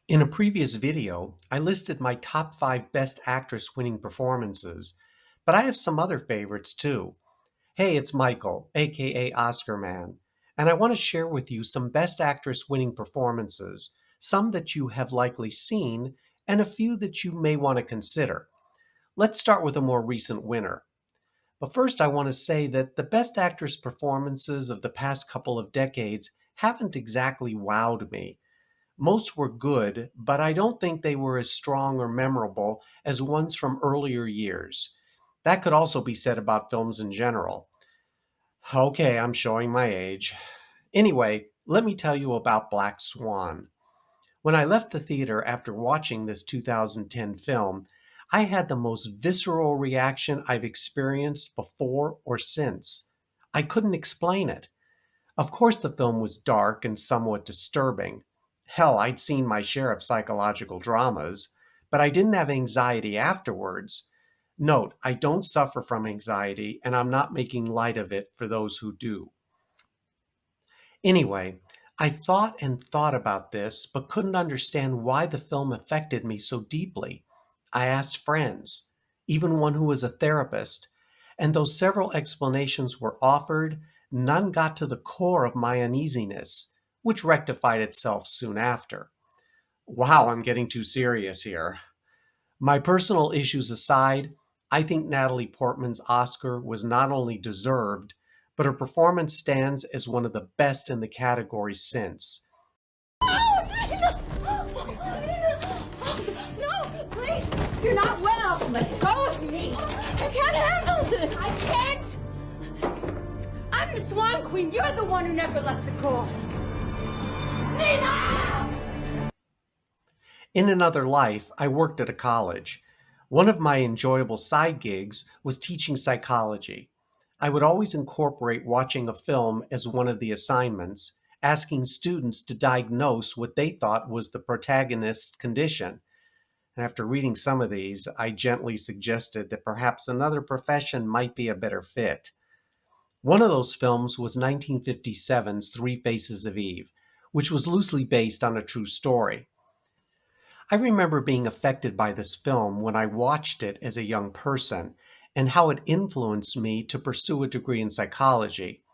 In a previous video, I listed my top 5 Best Actress winning performances, but I have some other favorites too. Hey, it's Michael, aka Oscar Man, and I want to share with you some Best Actress winning performances, some that you have likely seen, and a few that you may want to consider. Let's start with a more recent winner. But first, I want to say that the Best Actress performances of the past couple of decades haven't exactly wowed me. Most were good, but I don't think they were as strong or memorable as ones from earlier years. That could also be said about films in general. Okay, I'm showing my age. Anyway, let me tell you about Black Swan. When I left the theater after watching this 2010 film, I had the most visceral reaction I've experienced before or since. I couldn't explain it. Of course, the film was dark and somewhat disturbing. Hell, I'd seen my share of psychological dramas, but I didn't have anxiety afterwards. Note, I don't suffer from anxiety, and I'm not making light of it for those who do. Anyway, I thought and thought about this, but couldn't understand why the film affected me so deeply. I asked friends, even one who was a therapist, and though several explanations were offered, none got to the core of my uneasiness, which rectified itself soon after. Wow, I'm getting too serious here. My personal issues aside, I think Natalie Portman's Oscar was not only deserved, but her performance stands as one of the best in the category since. Oh, no, please. You're not well. Let go of me. I can't handle this. I can't. I'm the Swan Queen. You're the one who never left the court. Nina! In another life, I worked at a college. One of my enjoyable side gigs was teaching psychology. I would always incorporate watching a film as one of the assignments, asking students to diagnose what they thought was the protagonist's condition. And after reading some of these, I gently suggested that perhaps another profession might be a better fit. One of those films was 1957's Three Faces of Eve, which was loosely based on a true story. I remember being affected by this film when I watched it as a young person and how it influenced me to pursue a degree in psychology.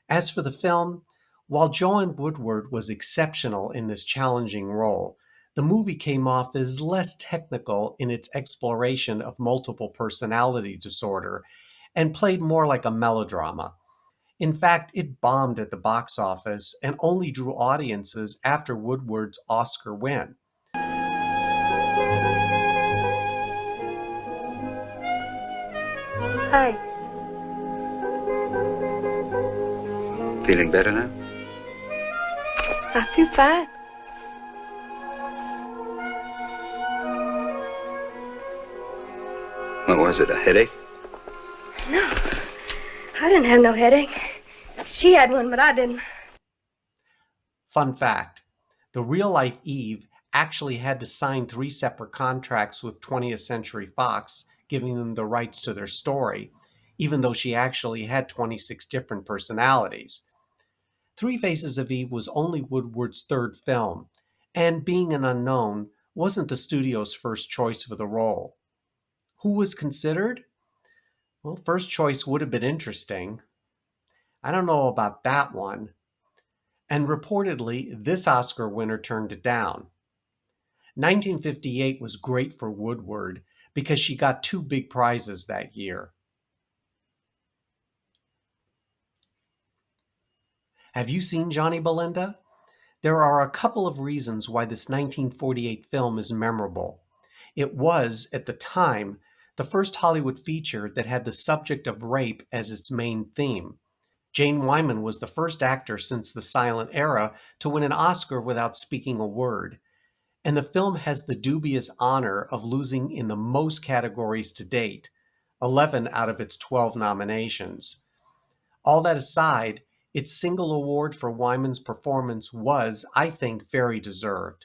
As for the film, while Joanne Woodward was exceptional in this challenging role, the movie came off as less technical in its exploration of multiple personality disorder and played more like a melodrama. In fact, it bombed at the box office and only drew audiences after Woodward's Oscar win. Hi. Feeling better now? I feel fine. What was it, a headache? No, I didn't have no headache. She had one, but I didn't. Fun fact, the real-life Eve actually had to sign 3 separate contracts with 20th Century Fox, giving them the rights to their story, even though she actually had 26 different personalities. Three Faces of Eve was only Woodward's third film, and being an unknown, wasn't the studio's first choice for the role. Who was considered? Well, first choice would have been interesting. I don't know about that one. And reportedly, this Oscar winner turned it down. 1958 was great for Woodward because she got 2 big prizes that year. Have you seen Johnny Belinda? There are a couple of reasons why this 1948 film is memorable. It was, at the time, the first Hollywood feature that had the subject of rape as its main theme. Jane Wyman was the first actor since the silent era to win an Oscar without speaking a word. And the film has the dubious honor of losing in the most categories to date, 11 out of its 12 nominations. All that aside, its single award for Wyman's performance was, I think, very deserved.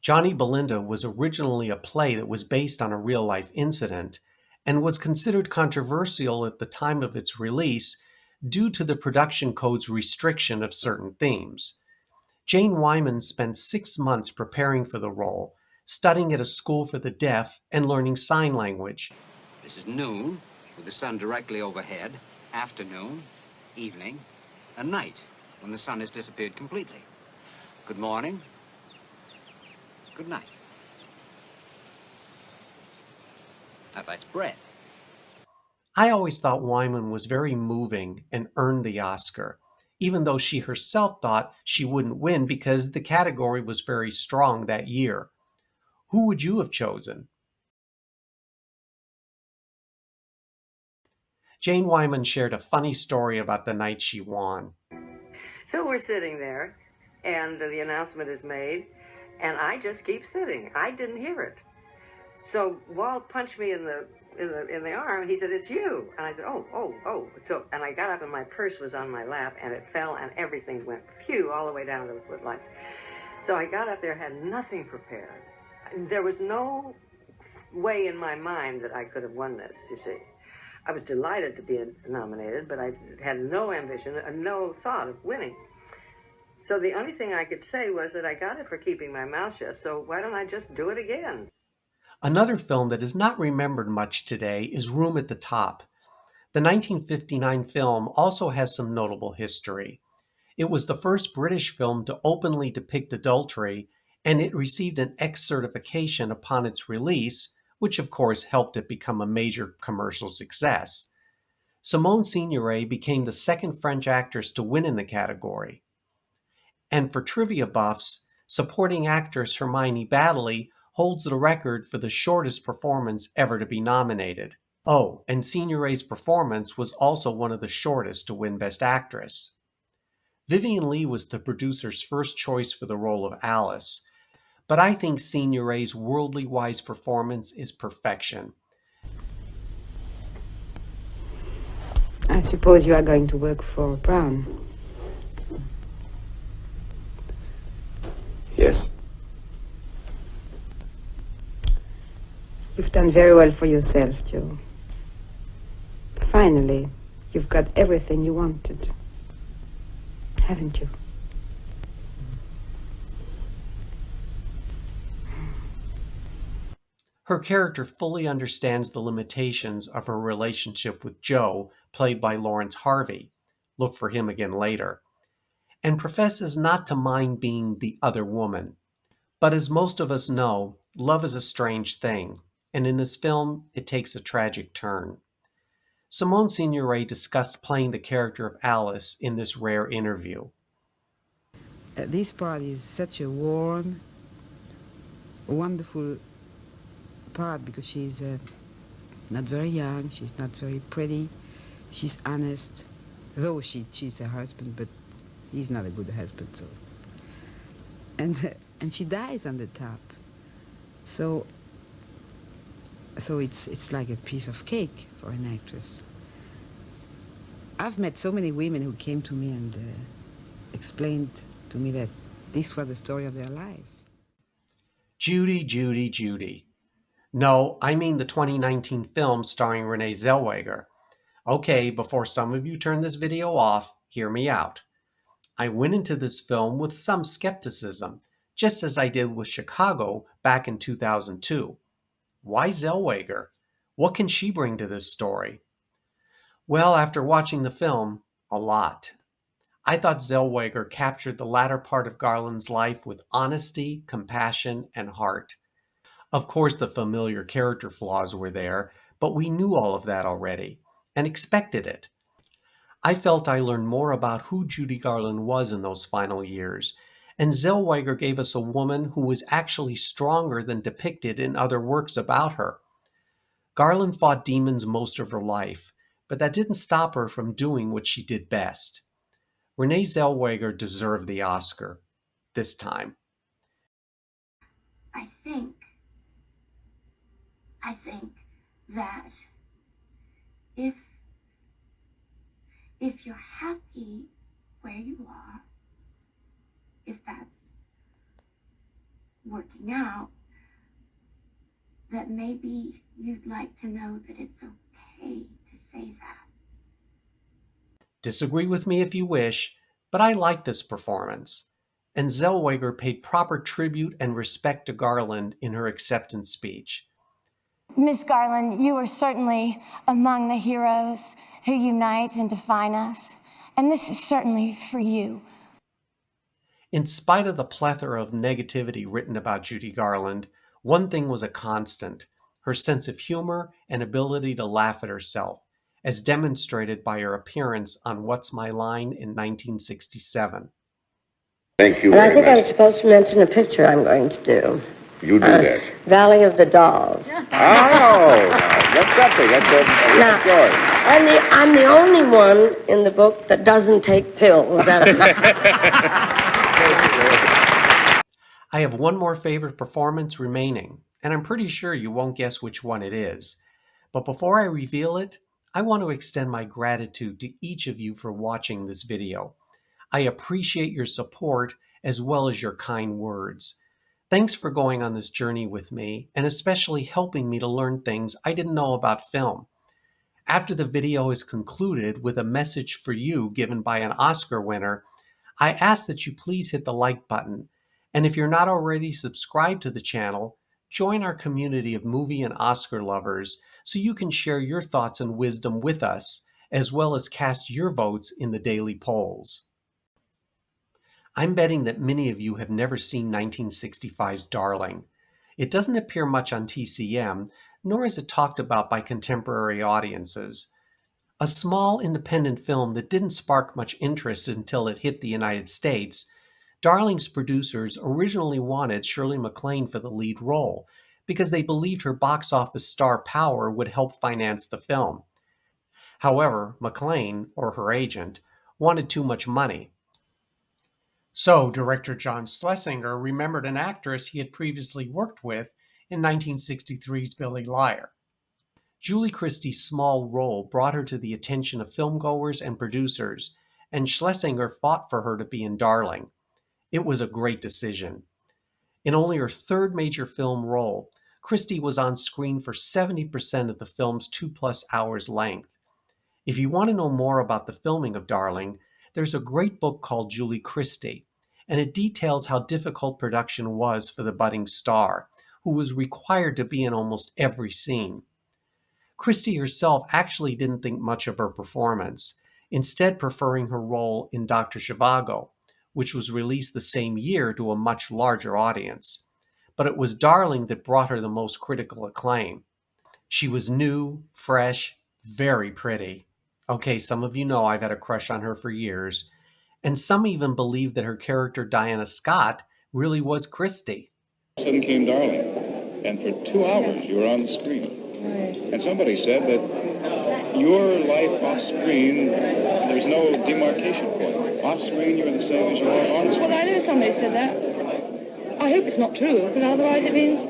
Johnny Belinda was originally a play that was based on a real-life incident and was considered controversial at the time of its release due to the production code's restriction of certain themes. Jane Wyman spent 6 months preparing for the role, studying at a school for the deaf and learning sign language. This is noon, with the sun directly overhead, afternoon, evening, and night, when the sun has disappeared completely. Good morning. Good night. Now that's bread. I always thought Wyman was very moving and earned the Oscar, even though she herself thought she wouldn't win because the category was very strong that year. Who would you have chosen? Jane Wyman shared a funny story about the night she won. So we're sitting there, and the announcement is made, and I just keep sitting. I didn't hear it. So Walt punched me in the arm, and he said, "It's you." And I said, "Oh." So, and I got up, and my purse was on my lap, and it fell, and everything went phew all the way down to the footlights. So I got up there, had nothing prepared. There was no way in my mind that I could have won this, you see. I was delighted to be nominated, but I had no ambition and no thought of winning. So the only thing I could say was that I got it for keeping my mouth shut, so why don't I just do it again? Another film that is not remembered much today is Room at the Top. The 1959 film also has some notable history. It was the first British film to openly depict adultery, and it received an X certification upon its release, which of course helped it become a major commercial success. Simone Signoret became the second French actress to win in the category. And for trivia buffs, supporting actress Hermione Baddeley holds the record for the shortest performance ever to be nominated. Oh, and Signoret's performance was also one of the shortest to win Best Actress. Vivien Leigh was the producer's first choice for the role of Alice, but I think Signoret's worldly wise performance is perfection. I suppose you are going to work for Brown. Yes. You've done very well for yourself, Joe. Finally, you've got everything you wanted. Haven't you? Her character fully understands the limitations of her relationship with Joe, played by Lawrence Harvey. Look for him again later. And professes not to mind being the other woman. But as most of us know, love is a strange thing, and in this film, it takes a tragic turn. Simone Signoret discussed playing the character of Alice in this rare interview. This part is such a warm, wonderful part because she's not very young, she's not very pretty, she's honest, though she cheats her husband, but he's not a good husband, so. And she dies on the top. So it's like a piece of cake for an actress. I've met so many women who came to me and explained to me that this was the story of their lives. Judy, Judy, Judy. No, I mean the 2019 film starring Renee Zellweger. Okay, before some of you turn this video off, hear me out. I went into this film with some skepticism, just as I did with Chicago back in 2002. Why Zellweger? What can she bring to this story? Well, after watching the film, a lot. I thought Zellweger captured the latter part of Garland's life with honesty, compassion, and heart. Of course, the familiar character flaws were there, but we knew all of that already, and expected it. I felt I learned more about who Judy Garland was in those final years, and Zellweger gave us a woman who was actually stronger than depicted in other works about her. Garland fought demons most of her life, but that didn't stop her from doing what she did best. Renee Zellweger deserved the Oscar, this time. I think that if you're happy where you are, if that's working out, that maybe you'd like to know that it's okay to say that. Disagree with me if you wish, but I like this performance. And Zellweger paid proper tribute and respect to Garland in her acceptance speech. Miss Garland, you are certainly among the heroes who unite and define us, and this is certainly for you. In spite of the plethora of negativity written about Judy Garland, one thing was a constant: her sense of humor and ability to laugh at herself, as demonstrated by her appearance on What's My Line in 1967. Thank you And I very think much. I'm supposed to mention a picture I'm going to do. You do that. Valley of the Dolls. Oh, that's something. That's yours. I'm the only one in the book that doesn't take pills. I have one more favorite performance remaining, and I'm pretty sure you won't guess which one it is. But before I reveal it, I want to extend my gratitude to each of you for watching this video. I appreciate your support as well as your kind words. Thanks for going on this journey with me, and especially helping me to learn things I didn't know about film. After the video is concluded with a message for you given by an Oscar winner, I ask that you please hit the like button. And if you're not already subscribed to the channel, join our community of movie and Oscar lovers so you can share your thoughts and wisdom with us, as well as cast your votes in the daily polls. I'm betting that many of you have never seen 1965's Darling. It doesn't appear much on TCM, nor is it talked about by contemporary audiences. A small independent film that didn't spark much interest until it hit the United States, Darling's producers originally wanted Shirley MacLaine for the lead role because they believed her box office star power would help finance the film. However, MacLaine, or her agent, wanted too much money. So director John Schlesinger remembered an actress he had previously worked with in 1963's Billy Liar. Julie Christie's small role brought her to the attention of filmgoers and producers, and Schlesinger fought for her to be in Darling. It was a great decision. In only her third major film role, Christie was on screen for 70% of the film's 2+ hours length. If you want to know more about the filming of Darling, there's a great book called Julie Christie, and it details how difficult production was for the budding star, who was required to be in almost every scene. Christie herself actually didn't think much of her performance, instead preferring her role in Dr. Zhivago, which was released the same year to a much larger audience. But it was Darling that brought her the most critical acclaim. She was new, fresh, very pretty. Okay, some of you know I've had a crush on her for years, and some even believe that her character Diana Scott really was Christie. Sudden came Darling, and for 2 hours you were on the screen. Right. And somebody said that your life off screen, there's no demarcation point. Off screen, you're the same as you are on screen. Well, I know somebody said that. I hope it's not true, because otherwise it means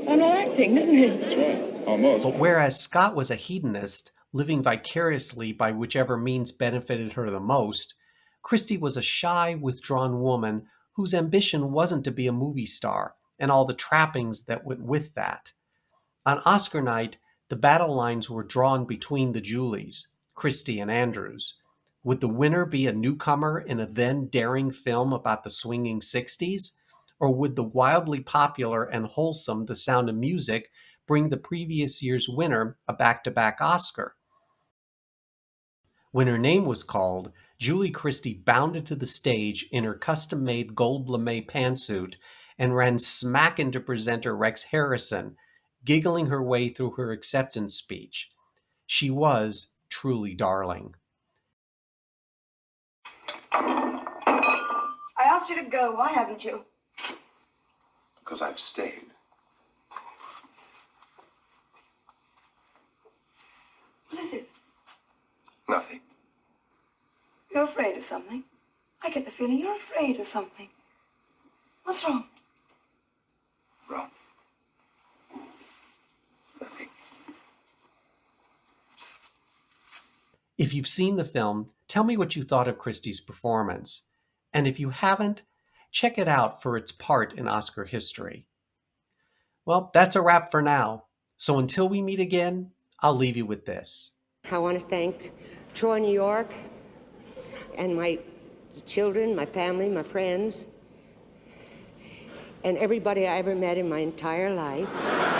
I'm not acting, isn't it? That's right, almost. But whereas Scott was a hedonist, living vicariously by whichever means benefited her the most, Christie was a shy, withdrawn woman whose ambition wasn't to be a movie star and all the trappings that went with that. On Oscar night, the battle lines were drawn between the Julies, Christie and Andrews. Would the winner be a newcomer in a then daring film about the swinging 60s? Or would the wildly popular and wholesome The Sound of Music bring the previous year's winner a back-to-back Oscar? When her name was called, Julie Christie bounded to the stage in her custom-made gold lame pantsuit and ran smack into presenter Rex Harrison, giggling her way through her acceptance speech. She was truly Darling. I asked you to go. Why haven't you? Because I've stayed. What is it? Nothing. You're afraid of something. I get the feeling you're afraid of something. What's wrong? Wrong. Nothing. If you've seen the film, tell me what you thought of Christie's performance. And if you haven't, check it out for its part in Oscar history. Well, that's a wrap for now. So until we meet again, I'll leave you with this. I want to thank Troy, New York, and my children, my family, my friends, and everybody I ever met in my entire life.